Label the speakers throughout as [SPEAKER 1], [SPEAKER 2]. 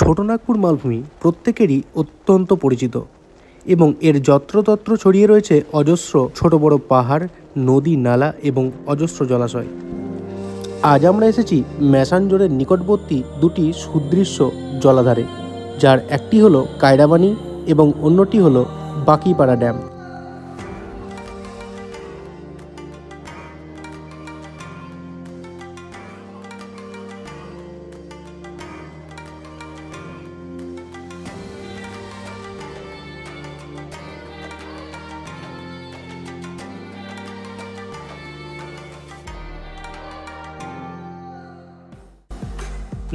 [SPEAKER 1] ছোটনাগপুর মালভূমি প্রত্যেকেরই অত্যন্ত পরিচিত এবং এর যত্রতত্র ছড়িয়ে রয়েছে অজস্র ছোট বড় পাহাড়, নদী, নালা এবং অজস্র জলাশয়। আজ আমরা এসেছি ম্যাসাঞ্জোরের নিকটবর্তী দুটি সুদৃশ্য জলাধারে, যার একটি হলো কায়রাবানি এবং অন্যটি হলো বাকিপাড়া ড্যাম।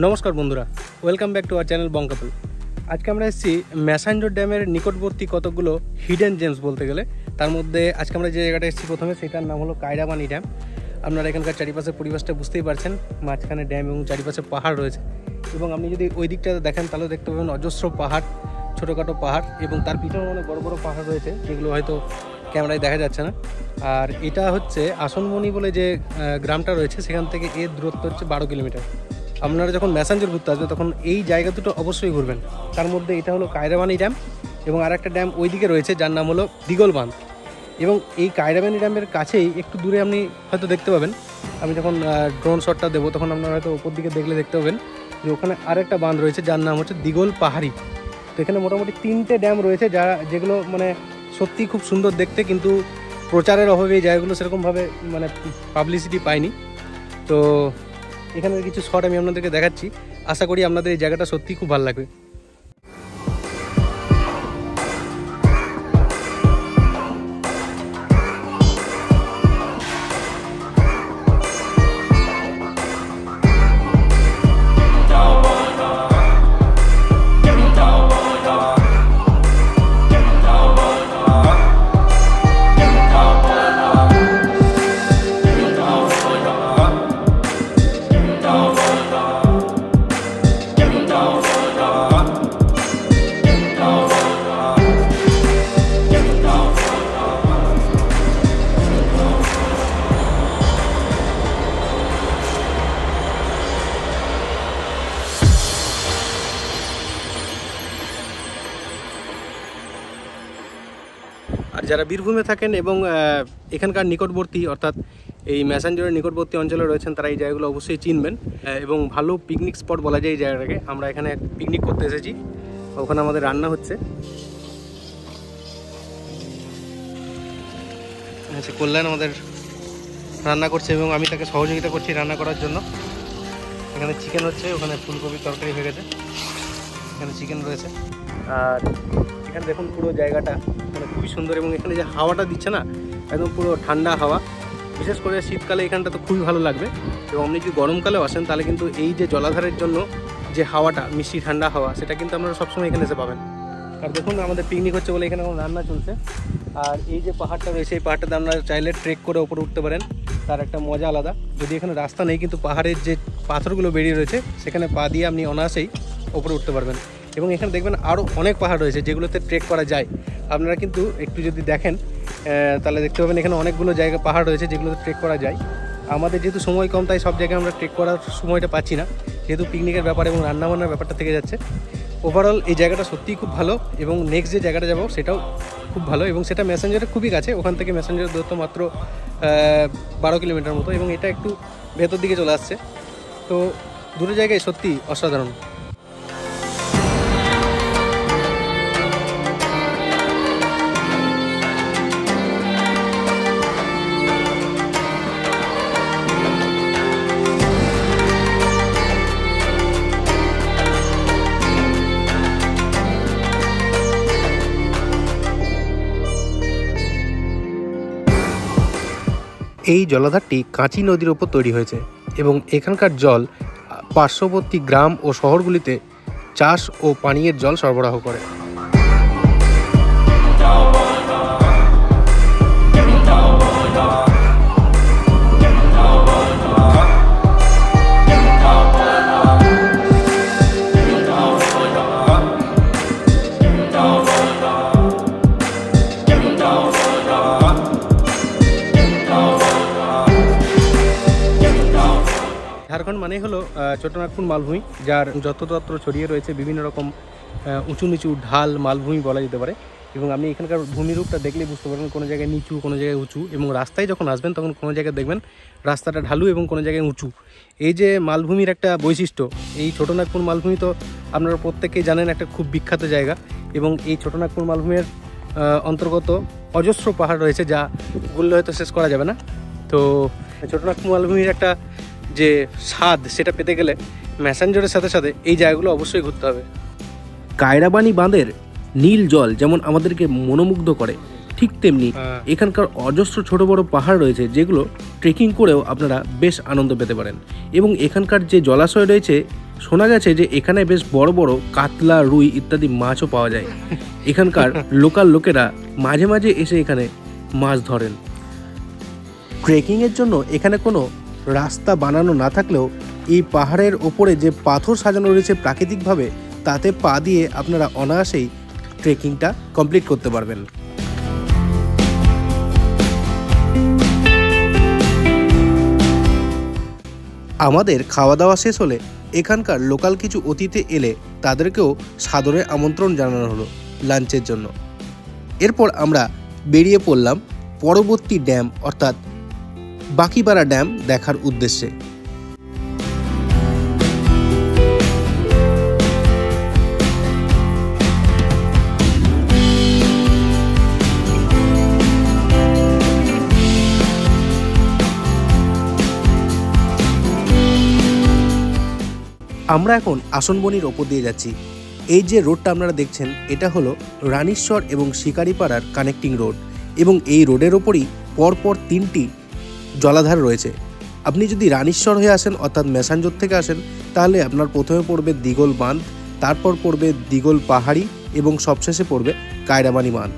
[SPEAKER 1] নমস্কার বন্ধুরা, welcome back to our channel Bong Couple. আজকে আমরা এসেছি ম্যাসাঞ্জোর ড্যামের নিকটবর্তী কতগুলো হিডেন জেমস বলতে গেলে। তার মধ্যে আজকে আমরা যে জায়গাটা এসেছি প্রথমে, সেটার নাম হলো কায়রাবানি ড্যাম। আপনারা এখানকার চারিপাশের পরিবেশটা বুঝতেই পারছেন, মাঝখানে ড্যাম এবং চারিপাশে পাহাড় রয়েছে। এবং আপনি যদি ওই দিকটাতে দেখেন তাহলে দেখতে পাবেন অজস্র পাহাড়, ছোটোখাটো পাহাড়, এবং তার পিছনে অনেক বড় বড় পাহাড় রয়েছে, যেগুলো হয়তো ক্যামেরায় দেখা যাচ্ছে না। আর এটা হচ্ছে আসনমণি বলে যে গ্রামটা রয়েছে, সেখান থেকে এর দূরত্ব হচ্ছে 12 কিলোমিটার। আপনারা যখন ম্যাসাঞ্জোর ঘুরতে আসবে তখন এই জায়গা দুটো অবশ্যই ঘুরবেন। তার মধ্যে এটা হলো কায়রাবানি ড্যাম এবং আর একটা ড্যাম ওইদিকে রয়েছে যার নাম হলো দিগল বাঁধ। এবং এই কায়রাবানি ড্যামের কাছেই একটু দূরে আপনি হয়তো দেখতে পাবেন, আমি যখন ড্রোন শটটা দেবো তখন আপনারা হয়তো উপর দিকে দেখলে দেখতে পাবেন যে ওখানে আরেকটা বাঁধ রয়েছে যার নাম হচ্ছে দিগল পাহাড়ি। তো এখানে মোটামুটি 3টে ড্যাম রয়েছে যেগুলো মানে সত্যি খুব সুন্দর দেখতে, কিন্তু প্রচারের অভাবে এই জায়গাগুলো সেরকমভাবে মানে পাবলিসিটি পায়নি। তো এখানের কিছু শট আমি আপনাদেরকে দেখাচ্ছি, আশা করি আপনাদের এই জায়গাটা সত্যিই খুব ভালো লাগবে। আর যারা বীরভূমে থাকেন এবং এখানকার নিকটবর্তী অর্থাৎ এই ম্যাসাঞ্জোরের নিকটবর্তী অঞ্চলে রয়েছেন, তারা এই জায়গাগুলো অবশ্যই চিনবেন এবং ভালো পিকনিক স্পট বলা যায় এই জায়গাটাকে। আমরা এখানে পিকনিক করতে এসেছি, ওখানে আমাদের রান্না হচ্ছে। আচ্ছা, কল্যাণ আমাদের রান্না করছে এবং আমি তাকে সহযোগিতা করছি রান্না করার জন্য। এখানে চিকেন হচ্ছে, ওখানে ফুলকপির তরকারি হয়ে গেছে, এখানে চিকেন রয়েছে। আর এখানে দেখুন পুরো জায়গাটা মানে খুবই সুন্দর এবং এখানে যে হাওয়াটা দিচ্ছে না, একদম পুরো ঠান্ডা হাওয়া। বিশেষ করে শীতকালে এখানটা তো খুবই ভালো লাগবে, এবং আপনি যদি গরমকালেও আসেন তাহলে কিন্তু এই যে জলাধারের জন্য যে হাওয়াটা, মিষ্টি ঠান্ডা হাওয়া, সেটা কিন্তু আপনারা সবসময় এখানে এসে পাবেন। আর দেখুন আমাদের পিকনিক হচ্ছে বলে এখানে রান্না চলছে। আর এই যে পাহাড়টা রয়েছে, এই পাহাড়টাতে আপনারা চাইলে ট্রেক করে ওপরে উঠতে পারেন, তার একটা মজা আলাদা। যদি এখানে রাস্তা নেই, কিন্তু পাহাড়ের যে পাথরগুলো বেরিয়ে রয়েছে সেখানে পা দিয়ে আপনি অনায়াসেই ওপরে উঠতে পারবেন। এবং এখানে দেখবেন আরও অনেক পাহাড় রয়েছে যেগুলোতে ট্রেক করা যায়। আপনারা কিন্তু একটু যদি দেখেন তাহলে দেখতে পাবেন এখানে অনেকগুলো জায়গা পাহাড় রয়েছে যেগুলোতে ট্রেক করা যায়। আমাদের যেহেতু সময় কম, তাই সব জায়গায় আমরা ট্রেক করার সময়টা পাচ্ছি না, যেহেতু পিকনিকের ব্যাপার এবং রান্নাবান্নার ব্যাপারটা থেকে যাচ্ছে। ওভারঅল এই জায়গাটা সত্যিই খুব ভালো এবং নেক্সট যে জায়গাটা যাবো সেটাও খুব ভালো, এবং সেটা ম্যাসাঞ্জোরের খুবই কাছে। ওখান থেকে ম্যাসাঞ্জোরের দূরত্ব মাত্র 12 কিলোমিটার মতো, এবং এটা একটু ভেতর দিকে চলে আসছে। তো দুটো জায়গায় সত্যি অসাধারণ। এই জলাধারটি কাঁচি নদীর ওপর তৈরি হয়েছে এবং এখানকার জল পার্শ্ববর্তী গ্রাম ও শহরগুলিতে চাষ ও পানীয়ের জল সরবরাহ করে। ঝাড়খণ্ড মানে হলো ছোটনাগপুর মালভূমি, যার যত্রতত্র ছড়িয়ে রয়েছে বিভিন্ন রকম উঁচু নিচু ঢাল মালভূমি বলা যেতে পারে। এবং আপনি এখানকার ভূমিরূপটা দেখলেই বুঝতে পারবেন কোনো জায়গায় নিচু, কোনো জায়গায় উঁচু। এবং রাস্তায় যখন আসবেন তখন কোনো জায়গায় দেখবেন রাস্তাটা ঢালু এবং কোনো জায়গায় উঁচু। এই যে মালভূমির একটা বৈশিষ্ট্য, এই ছোটনাগপুর মালভূমি তো আপনারা প্রত্যেকেই জানেন একটা খুব বিখ্যাত জায়গা। এবং এই ছোটনাগপুর মালভূমির অন্তর্গত অজস্র পাহাড় রয়েছে, যা বললে হয়তো শেষ করা যাবে না। তো ছোটনাগপুর মালভূমির একটা যে স্বাদ, সেটা পেতে গেলে ম্যাসাঞ্জরের সাথে সাথে এই জায়গাগুলো অবশ্যই ঘুরতে হবে।
[SPEAKER 2] কায়রাবানি বাঁধের নীল জল যেমন আমাদেরকে মনোমুগ্ধ করে, ঠিক তেমনি এখানকার অজস্র ছোট বড় পাহাড় রয়েছে যেগুলো ট্রেকিং করেও আপনারা বেশ আনন্দ পেতে পারেন। এবং এখানকার যে জলাশয় রয়েছে, শোনা গেছে যে এখানে বেশ বড় বড় কাতলা, রুই ইত্যাদি মাছও পাওয়া যায়। এখানকার লোকাল লোকেরা মাঝে মাঝে এসে এখানে মাছ ধরেন। ট্রেকিংয়ের জন্য এখানে কোনো রাস্তা বানানো না থাকলেও এই পাহাড়ের ওপরে যে পাথর সাজানো রয়েছে প্রাকৃতিকভাবে, তাতে পা দিয়ে আপনারা অনায়াসেই ট্রেকিংটা কমপ্লিট করতে পারবেন। আমাদের খাওয়া দাওয়া শেষ হলে এখানকার লোকাল কিছু অতিথি এলে তাদেরকেও সাদরে আমন্ত্রণ জানানো হলো লাঞ্চের জন্য। এরপর আমরা বেরিয়ে পড়লাম পরবর্তী ড্যাম অর্থাৎ বাকিপাড়া ড্যাম দেখার উদ্দেশ্যে। আমরা এখন আসনবনির ওপর দিয়ে যাচ্ছি। এই যে রোডটা আপনারা দেখছেন, এটা হলো রানীশ্বর এবং শিকারিপাড়ার কানেক্টিং রোড। এবং এই রোডের ওপরই পরপর 3টি জলাধার রয়েছে। আপনি যদি রানীশ্বর হয়ে আসেন অর্থাৎ ম্যাসাঞ্জর থেকে আসেন, তাহলে আপনার প্রথমে পড়বে দিগল বাঁধ, তারপর পড়বে দিগল পাহাড়ি এবং সবশেষে পড়বে কায়রাবানি বাঁধ।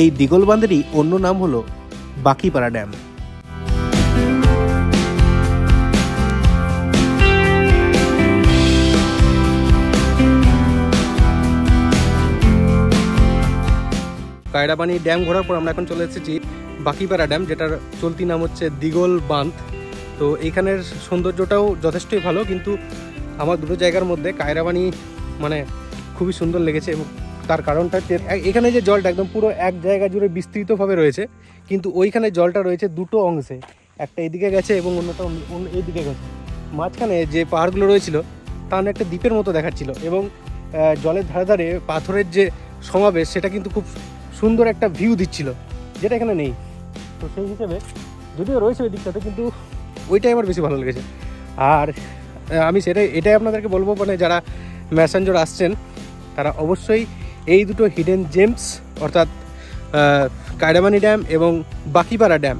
[SPEAKER 2] এই দিগল বাঁধেরই অন্য নাম হলো বাকিপাড়া ড্যাম।
[SPEAKER 1] কায়রাবানি ড্যাম ঘোরার পর আমরা এখন চলে এসেছি বাকিপাড়া ড্যাম, যেটার চলতি নাম হচ্ছে দিগল বাঁধ। তো এইখানের সৌন্দর্যটাও যথেষ্টই ভালো, কিন্তু আমার দুটো জায়গার মধ্যে কায়রাবানি মানে খুবই সুন্দর লেগেছে। এবং তার কারণটা হচ্ছে এখানে যে জলটা একদম পুরো এক জায়গা জুড়ে বিস্তৃতভাবে রয়েছে, কিন্তু ওইখানে জলটা রয়েছে দুটো অংশে, একটা এদিকে গেছে এবং অন্যটা এইদিকে গেছে। মাঝখানে যে পাহাড়গুলো রয়েছিল তা একটা দ্বীপের মতো দেখাচ্ছিল। এবং জলের ধারে ধারে পাথরের যে সমাবেশ, সেটা কিন্তু খুব সুন্দর একটা ভিউ দিচ্ছিল, যেটা এখানে নেই। তো সেই হিসেবে যদিও রয়েছে ওই দিকটাতে, কিন্তু ওইটাই আমার বেশি ভালো লেগেছে। আর আমি এটাই আপনাদেরকে বলবো, মানে যারা ম্যাসাঞ্জর আসছেন তারা অবশ্যই এই দুটো হিডেন জেমস অর্থাৎ কায়রাবানি ড্যাম এবং বাকিপাড়া ড্যাম,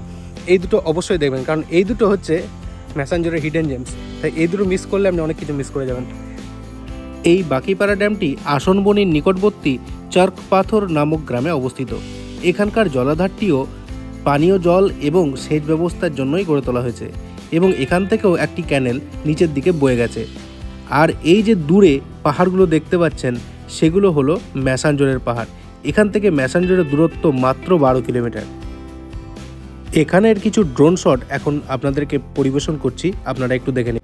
[SPEAKER 1] এই দুটো অবশ্যই দেখবেন, কারণ এই দুটো হচ্ছে ম্যাসাঞ্জরের হিডেন জেমস। তাই এই দুটো মিস করলে আপনি অনেক কিছু মিস করে যাবেন।
[SPEAKER 2] এই বাকিপাড়া ড্যামটি আসনবনির নিকটবর্তী চার্ক পাথর নামক গ্রামে অবস্থিত। এখানকার জলাধারটিও পানীয় জল এবং সেচ ব্যবস্থার জন্যই গড়ে তোলা হয়েছে। এবং এখান থেকেও একটি ক্যানেল নিচের দিকে বয়ে গেছে। আর এই যে দূরে পাহাড়গুলো দেখতে পাচ্ছেন, সেগুলো হলো ম্যাসাঞ্জরের পাহাড়। এখান থেকে ম্যাসাঞ্জরের দূরত্ব মাত্র 12 কিলোমিটার। এখানের কিছু ড্রোন শট এখন আপনাদেরকে পরিবেশন করছি, আপনারা একটু দেখে নিন।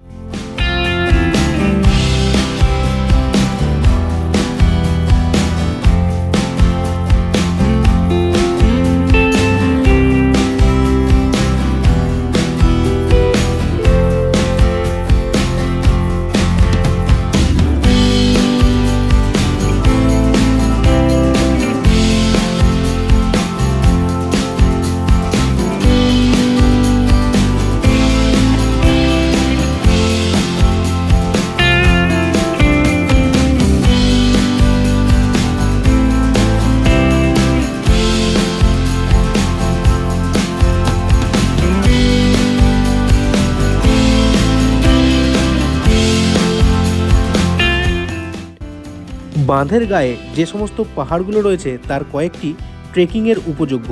[SPEAKER 2] বাঁধের গায়ে যে সমস্ত পাহাড়গুলো রয়েছে তার কয়েকটি ট্রেকিংয়ের উপযোগ্য।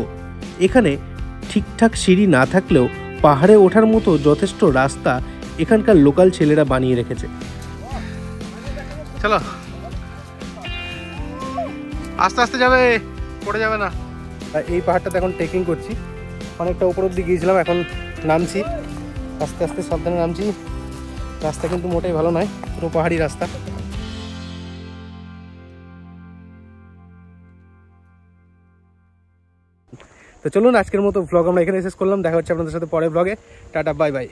[SPEAKER 2] এখানে ঠিকঠাক সিঁড়ি না থাকলেও পাহাড়ে ওঠার মতো যথেষ্ট রাস্তা এখানকার লোকাল ছেলেরা বানিয়ে রেখেছে।
[SPEAKER 1] চলো, আস্তে আস্তে যাবে, পড়ে যাবে না। এই পাহাড়টাতে এখন ট্রেকিং করছি, অনেকটা উপরের দিকে গিয়েছিলাম, এখন নামছি আস্তে আস্তে, সাবধানে নামছি। রাস্তা কিন্তু মোটেই ভালো নয়, পুরো পাহাড়ি রাস্তা। তো চলুন আজকের মতো ব্লগ আমরা এখানে শেষ করলাম। দেখা হচ্ছে আপনাদের সাথে পরের ব্লগে। Tata, bye bye.